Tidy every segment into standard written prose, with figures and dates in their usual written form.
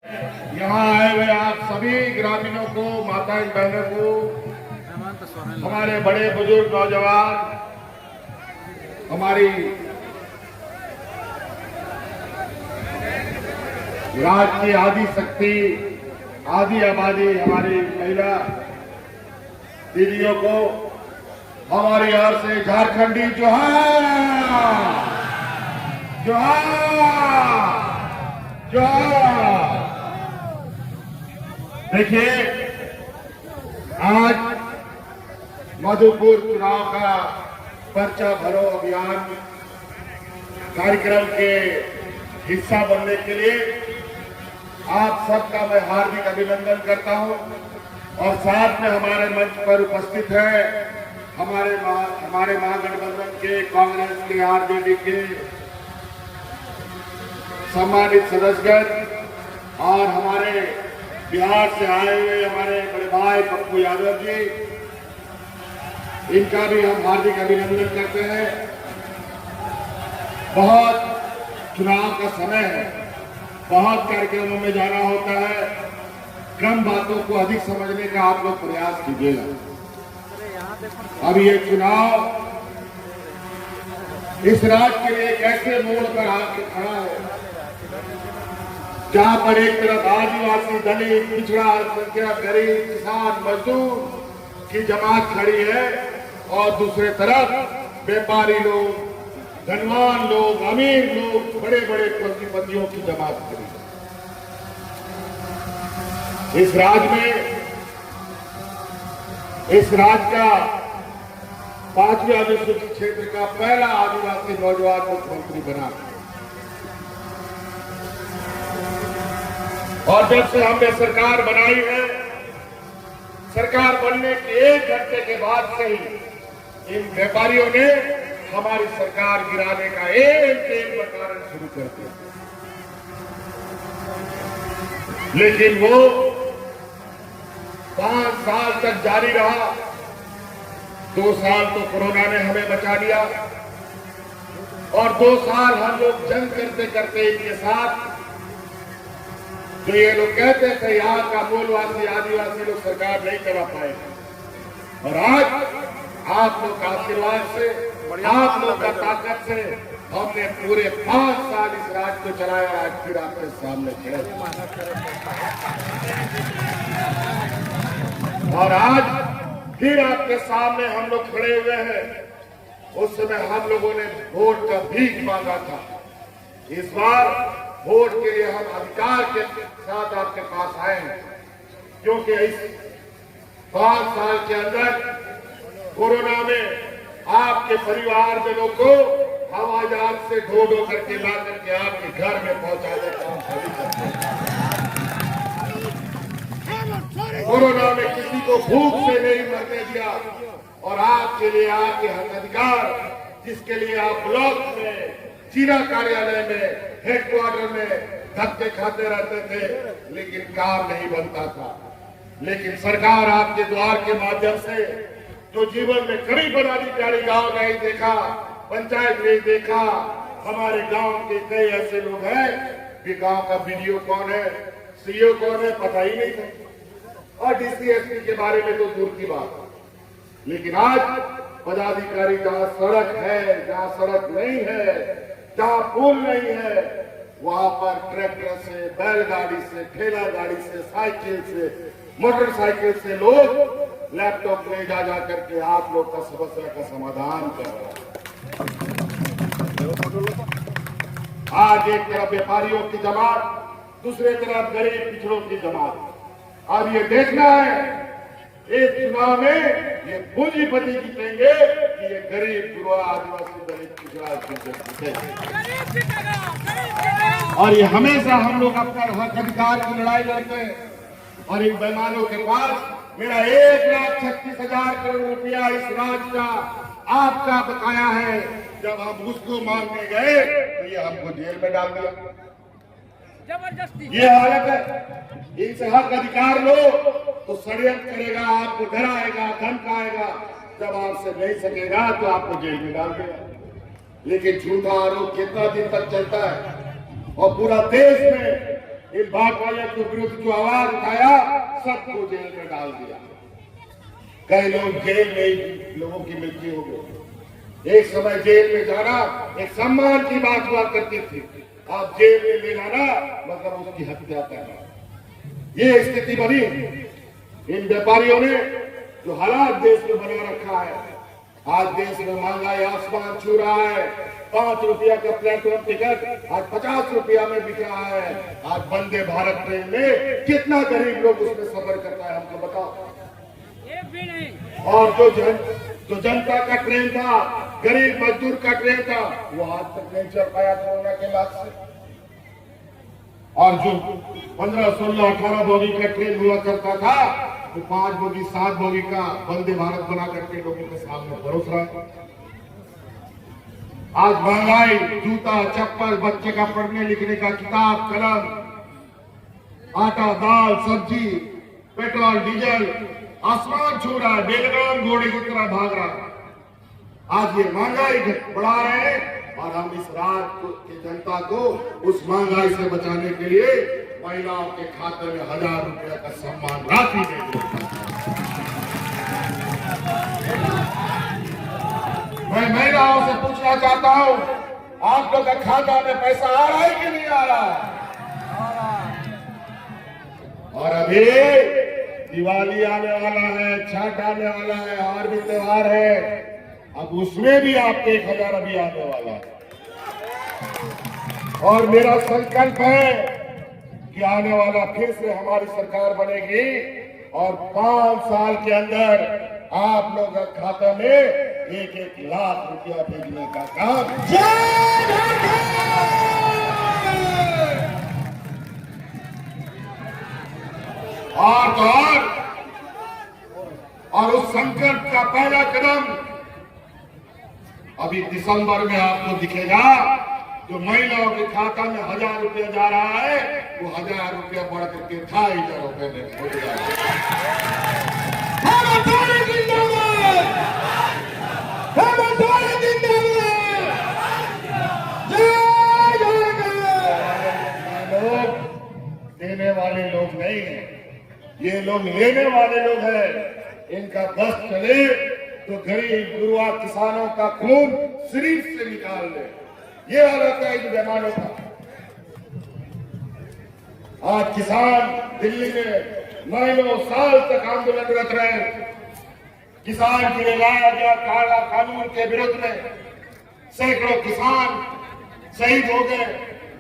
यहाँ आए हुए आप सभी ग्रामीणों को, माताएं बहनों को, हमारे बड़े बुजुर्ग नौजवान, हमारी राज्य की आदि शक्ति, आदि आबादी, हमारी महिला दीदियों को हमारी ओर से झारखंडी जोहार, जोहार, जोहार। देखिए, आज मधुपुर चुनाव का पर्चा भरो अभियान कार्यक्रम के हिस्सा बनने के लिए आप सबका मैं हार्दिक अभिनंदन करता हूं और साथ में हमारे मंच पर उपस्थित है हमारे महागठबंधन के, कांग्रेस के, आरजेडी के सम्मानित सदस्यगण और हमारे बिहार से आए हुए हमारे बड़े भाई पप्पू यादव जी, इनका भी हम हार्दिक अभिनंदन करते हैं। बहुत चुनाव का समय है, बहुत कार्यक्रमों में जाना होता है, कम बातों को अधिक समझने का आप लोग प्रयास कीजिएगा। अब ये चुनाव इस राज्य के लिए एक ऐसे मोड़ पर आके खड़ा है जहां पर एक तरफ आदिवासी, दलित, पिछड़ा, अल्पसंख्यक, गरीब, किसान, मजदूर की जमात खड़ी है और दूसरे तरफ व्यापारी लोग, धनवान लोग, अमीर लोग, बड़े बड़े पूंजीपतियों की जमात खड़ी है। इस राज्य में, इस राज्य का 5वें अनुसूचित क्षेत्र का पहला आदिवासी नौजवान मुख्यमंत्री बना और जब से हमने सरकार बनाई है, सरकार बनने के 1 घंटे के बाद से ही इन व्यापारियों ने हमारी सरकार गिराने का एक प्रकार शुरू कर दिया। लेकिन वो 5 साल तक जारी रहा। 2 साल तो कोरोना ने हमें बचा लिया और 2 साल हम लोग जंग करते करते इनके साथ, जो ये लोग कहते थे यहाँ का मूलवासी आदिवासी लोग सरकार नहीं करा पाए, और आज आप लोग का आशीर्वाद से, आप लोग का ताकत से हमने पूरे 5 साल इस राज्य को चलाया। आज फिर आपके सामने खड़े और आज फिर आपके सामने हम लोग खड़े हुए हैं। उस समय हम लोगों ने वोट का भीख मांगा था। इस बार वोट के लिए हम अधिकार के साथ आपके पास आए हैं, क्योंकि इस 5 साल के अंदर कोरोना में आपके परिवारजनों को हवाई जहाज से ढो करके ला करके आपके घर में पहुंचाने का हम सभी करते हैं। कोरोना में किसी को भूख से नहीं मरने दिया और आपके लिए आपके हक अधिकार, जिसके लिए आप ब्लॉक में, जिला कार्यालय में, हेडक्वार्टर में धक्के खाते रहते थे, लेकिन काम नहीं बनता था। लेकिन सरकार आपके द्वार के माध्यम से, जो जीवन में कभी पदाधिकारी गांव नहीं देखा, पंचायत नहीं देखा, हमारे गांव के कई ऐसे लोग हैं कि गांव का बीडीओ कौन है, सीईओ कौन है, पता ही नहीं था, और डीसी एसपी के बारे में तो दूर की बात। लेकिन आज पदाधिकारी जहां सड़क है, जहां सड़क नहीं है, जहां पुल नहीं है, वहां पर ट्रैक्टर से, बैलगाड़ी से, ठेला गाड़ी से, साइकिल से, मोटरसाइकिल से लोग लैपटॉप ले जा करके आप लोग का समस्या का समाधान कर रहे हैं। आज एक तरफ व्यापारियों की जमात, दूसरे तरफ गरीब पिछड़ों की जमात। अब ये देखना है इस चुनाव में ये पूंजीपति जीतेंगे कि ये गरीब, गुरुआ, आदिवासी, दलित, पिछड़ा जीतेंगे। और ये हमेशा हम लोग अपना हक अधिकार की लड़ाई लड़ते हैं और इन बेईमानों के पास मेरा 1,36,000 करोड़ रुपया इस राज्य का आपका बकाया है। जब हम उसको मांगने गए तो ये हमको जेल में डाल दिया। जबरदस्ती ये हालत है। इनसे हक अधिकार लो तो षड्यंत्र करेगा, आपको डराएगा, धमकाएगा, जब आपसे नहीं सकेगा तो आपको जेल में डाल देगा। लेकिन झूठा आरोप कितना दिन तक चलता है और पूरा देश में इन बाटवाले के विरुद्ध जो आवाज उठाया सबको जेल में डाल दिया। कई लोग जेल में लोगों की मृत्यु हो गई। एक समय जेल में जाना एक सम्मान की बात हुआ करती थी, आप जेल में ले जाना मतलब उसकी हत्या करना। ये स्थिति बनी इन व्यापारियों ने जो हालात देश में बना रखा है। आज देश में महंगाई आसमान छू रहा है। 5 रुपया का प्लेटफॉर्म टिकट आज 50 रुपया में बिक रहा है। आज वंदे भारत ट्रेन में कितना गरीब लोग उसमें सफर करता है हमको बताओ। एक भी नहीं। और जो जनता का ट्रेन था, गरीब मजदूर का ट्रेन था, वो आज तक नहीं चल पाया कोरोना के बाद से। और जो 15, 16, 18 बोगी का ट्रेन हुआ करता था, तो 5 बोगी 7 बोगी का वंदे भारत बना करके लोगों के सामने परोस रहा है। आज महंगाई, जूता चप्पल, बच्चे का पढ़ने लिखने का किताब कलम, आटा दाल सब्जी, पेट्रोल डीजल आसमान छू रहा है। बेलगाम घोड़े की तरह भाग रहा है। आज ये महंगाई बढ़ा रहे हैं और हम इस रात की जनता को उस महंगाई से बचाने के लिए महिलाओं के खाते में 1000 रुपया का सम्मान राशि दे। मैं महिलाओं से पूछना चाहता हूं, आप लोग का खाता में पैसा आ रहा है कि नहीं आ रहा? और अभी दिवाली आने वाला है, छठ आने वाला है और भी त्योहार है, अब उसमें भी आपके 1000 अभी आने वाला है। और मेरा संकल्प है कि आने वाला फिर से हमारी सरकार बनेगी और 5 साल के अंदर आप लोग के खाते में 1-1 लाख रुपया भेजने का काम। और उस संकल्प का पहला कदम अभी दिसंबर में आपको दिखेगा। जो महिलाओं के खाता में 1000 रुपया जा रहा है, वो 1000 रुपया बढ़ करके 2500 रुपये में हो जाएगा। लोग देने वाले लोग नहीं है, ये लोग लेने वाले लोग हैं। इनका बस चले तो गरीब गुरुआ किसानों का खून शरीर से निकाल ले, ये हालत है इन जवानों का। आज किसान दिल्ली में महीनों साल तक आंदोलनरत रहे। किसान के लिए लाया गया काला कानून के विरुद्ध में सैकड़ों किसान शहीद हो गए,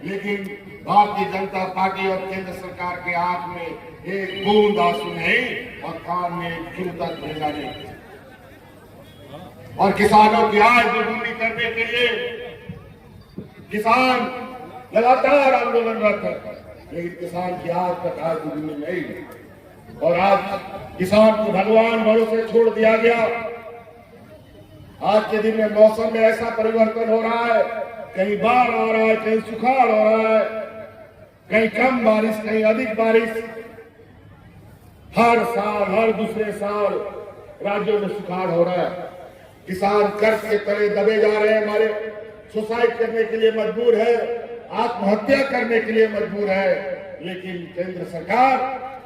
लेकिन भारतीय जनता पार्टी और केंद्र सरकार के आंख में एक बूंद आंसू नहीं और कान में एक जूता भेजा नहीं। और किसानों की आय दोगुनी करने के लिए किसान लगातार आंदोलनरत है, लेकिन किसान की आज तक आय दोगुनी नहीं। और आज किसान को भगवान भरोसे छोड़ दिया गया। आज के दिन में मौसम में ऐसा परिवर्तन हो रहा है, कहीं बाढ़ आ रहा है, कहीं सुखाड़ हो रहा है, कहीं कम बारिश कहीं अधिक बारिश। हर साल हर दूसरे साल राज्यों में सुखाड़ हो रहा है। किसान कर्ज के तले दबे जा रहे हैं, हमारे सुसाइड करने के लिए मजबूर है, आत्महत्या करने के लिए मजबूर है। लेकिन केंद्र सरकार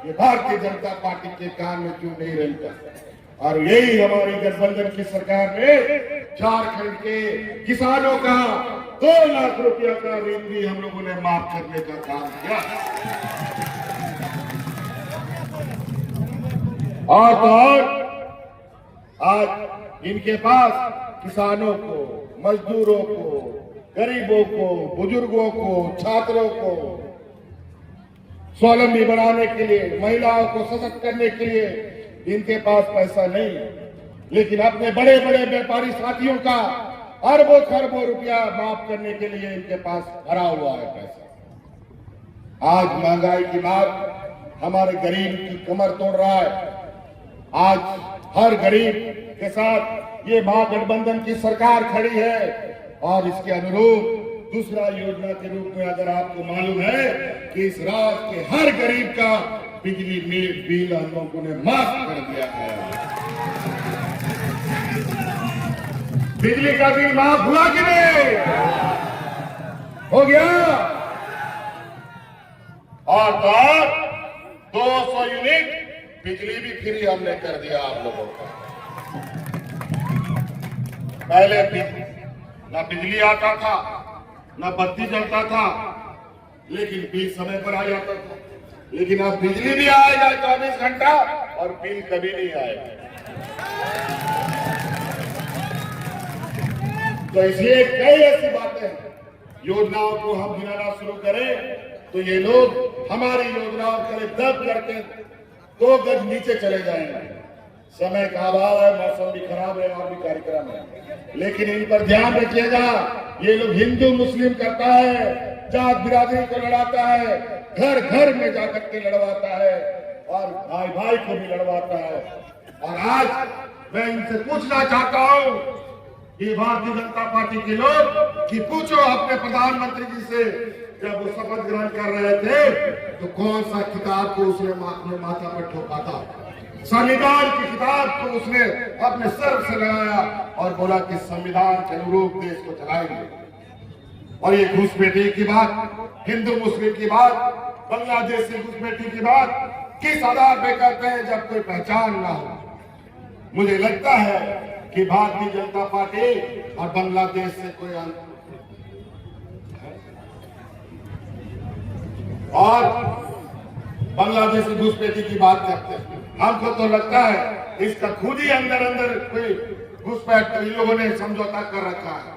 ये भारतीय जनता पार्टी के कान में क्यों नहीं रहता? और यही हमारी गठबंधन की सरकार ने झारखंड के किसानों का 2 लाख रुपया का ऋण भी हम लोगों ने माफ करने का काम किया। और आज इनके पास किसानों को, मजदूरों को, गरीबों को, बुजुर्गों को, छात्रों को स्वावलंबी बनाने के लिए, महिलाओं को सशक्त करने के लिए इनके पास पैसा नहीं, लेकिन अपने बड़े बड़े व्यापारी साथियों का अरबों खरबों रुपया माफ करने के लिए इनके पास भरा हुआ है पैसा। आज महंगाई की मार हमारे गरीब की कमर तोड़ रहा है। आज हर गरीब के साथ ये महागठबंधन की सरकार खड़ी है और इसके अनुरूप दूसरा योजना के रूप में अगर आपको मालूम है कि इस राज्य के हर गरीब का बिजली बिल हम लोगों ने माफ कर दिया है। बिजली का बिल माफ हुआ कि नहीं? हो गया। और तो और 200 यूनिट बिजली भी फ्री हमने कर दिया आप लोगों को। पहले ना बिजली आता था, ना बत्ती जलता था, लेकिन बिल समय पर आ जाता था। लेकिन अब बिजली भी आएगा 24 घंटा और बिल कभी नहीं आएगा। तो इसलिए कई ऐसी बातें हैं, योजनाओं को हम गिनाना शुरू करें तो ये लोग हमारी योजनाओं के दब करके 2 गज नीचे चले जाएंगे। समय का अभाव है, मौसम भी खराब है और भी कार्यक्रम है, लेकिन इन पर ध्यान रखिएगा। ये लोग हिंदू मुस्लिम करता है, जात बिरादरी को लड़ाता है, घर घर में जाकर के लड़वाता है और भाई भाई को भी लड़वाता है। और आज मैं इनसे पूछना चाहता हूं कि भारतीय जनता पार्टी के लोग कि पूछो अपने प्रधानमंत्री जी से, जब वो शपथ ग्रहण कर रहे थे तो कौन सा किताब को उसने अपने माथा पर ठोका था? संविधान की किताब को उसने अपने सर से लगाया और बोला कि संविधान के अनुरूप देश को चलाएंगे। और ये घुसपैठी की बात, हिंदू मुस्लिम की बात, बांग्लादेश से घुसपैठी की बात किस आधार पे करते हैं जब कोई पहचान ना हो? मुझे लगता है कि भारतीय जनता पार्टी और बांग्लादेश से कोई और बांग्लादेश से घुसपैठी की बात करते हैं। हमको तो लगता है इसका खुद ही अंदर अंदर कोई घुसपैठ इन लोगों ने समझौता कर रखा है।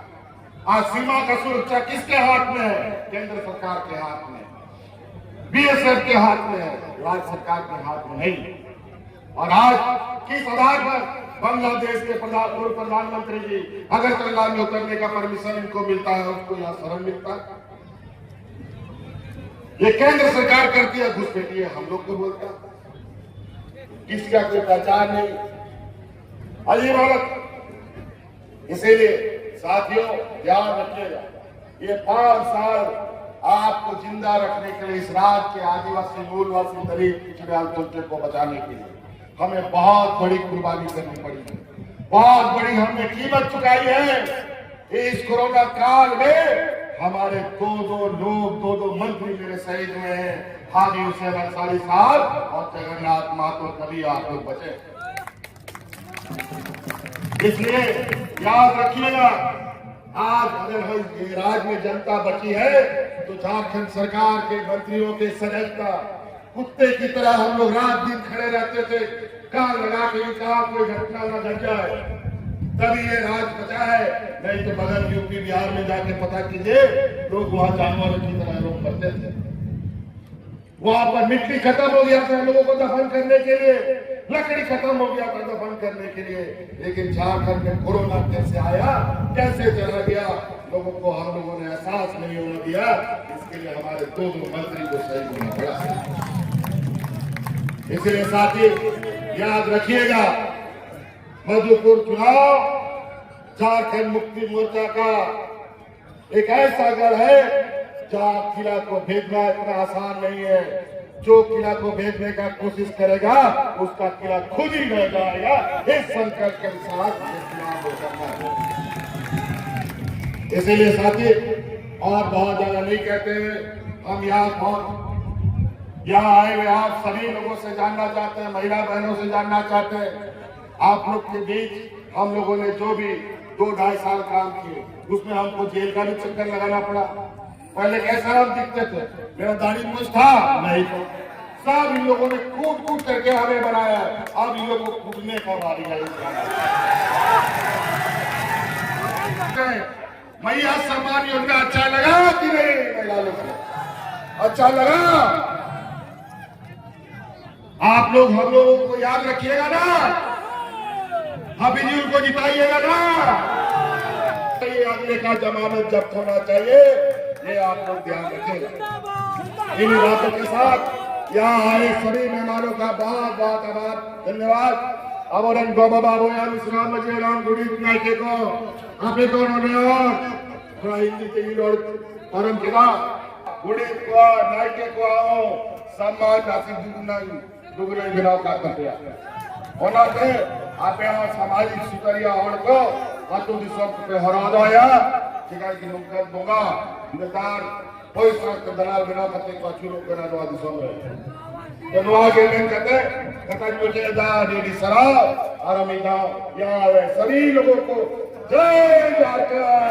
आज सीमा का सुरक्षा किसके हाथ में है? केंद्र सरकार के हाथ में, बीएसएफ के हाथ में है, राज्य सरकार के हाथ में नहीं। और आज किस आधार पर बांग्लादेश के पूर्व प्रधानमंत्री जी अगरतला में उतरने का परमिशन इनको मिलता है, उसको यहाँ शरण मिलता है? ये केंद्र सरकार करती है घुसपैठी, हम लोग को बोलता है। किसका कोई पहचान नहीं, अजीब हालत। इसीलिए साथियों ध्यान रखिएगा, ये 5 साल आपको जिंदा रखने के लिए इस राज्य के आदिवासी, मूलवासी, दलित, पिछड़े अल्पसंख्यक को बचाने के लिए हमें बहुत बड़ी कुर्बानी करनी पड़ी है, बहुत बड़ी हमने कीमत चुकाई है। इस कोरोना काल में हमारे 2 मंत्री मेरे शहीद हुए हैं, हाजी हुसैन अंसारी साहब और जगन्नाथ महतो। कभी आप लोग बचे, इसलिए याद रखिएगा। आज अगर राज्य में जनता बची है तो झारखंड सरकार के मंत्रियों के सजगता कुत्ते की तरह हम लोग रात दिन खड़े रहते थे, कान लगा के कहा कोई घटना न घट जाए, तभी ये राज बचा है। नहीं तो बगल यूपी बिहार में जाके पता कीजिए, लोग वहां जानवरों की तरह लोग मरते थे। वहां पर मिट्टी खत्म हो गया था हम लोगों को दफन करने के लिए, लकड़ी खत्म हो गया था दफन करने के लिए, लेकिन झारखंड में कोरोना कैसे आया, कैसे चला गया, लोगों को हम लोगों ने एहसास नहीं होने दिया। इसके लिए हमारे 2 मंत्री को शहीद होना पड़ा। इसलिए साथी याद रखिएगा, मधुपुर चुनाव झारखंड मुक्ति मोर्चा का एक ऐसा गढ़ है जहां किला को भेजना इतना आसान नहीं है। जो किला को भेजने का कोशिश करेगा उसका किला खुद ही रह जाएगा। इस संकल्प के साथ चुनाव करना है। इसीलिए साथी और बहुत ज्यादा नहीं कहते हैं, हम यहाँ आए हुए आप सभी लोगों से जानना चाहते हैं, महिला बहनों से जानना चाहते हैं। आप लोग के बीच हम लोगों ने जो भी 2-2.5 साल काम किए, उसमें हमको जेल का भी चक्कर लगाना पड़ा। पहले कैसा हम दिखते थे, मेरा दाढ़ी मूंछ था नहीं तो सब इन लोगों ने कूट करके हमें बनाया। अब इन लोगों को कूटने का बारी है। मैया सम्मान योजना अच्छा लगा कि नहीं? महिला लोग को अच्छा लगा? आप लोग हम लोगों को याद रखिएगा ना, हबीजुल को जिताइएगा ना। ये अगले का जमानत जब्त होना चाहिए, ये आप लोग ध्यान रखेगा। इन बातों के साथ यहाँ आए सभी मेहमानों का बहुत बहुत आभार, धन्यवाद। अवरन बाबा बाबोयान इस्लाम मजेराम गुड़ी नाइके को आपे को उन्होंने और थोड़ा हिंदी के लिए परम किया गुड़ी को नाइके को आओ सम्मान नासिक दुगुना बिनाव का करते होना थे आप यहाँ सामाजिक सुतरिया और को आतु दिसों पे हरा दो या ठीक है कि नुकसान दूंगा निदान कोई साथ दलाल बिना कते को चुरो करा दो आदि सोमरे तो आगे में कहते जो जेदा डी सरा आरामीदा या वे सभी लोगों को जय जाकर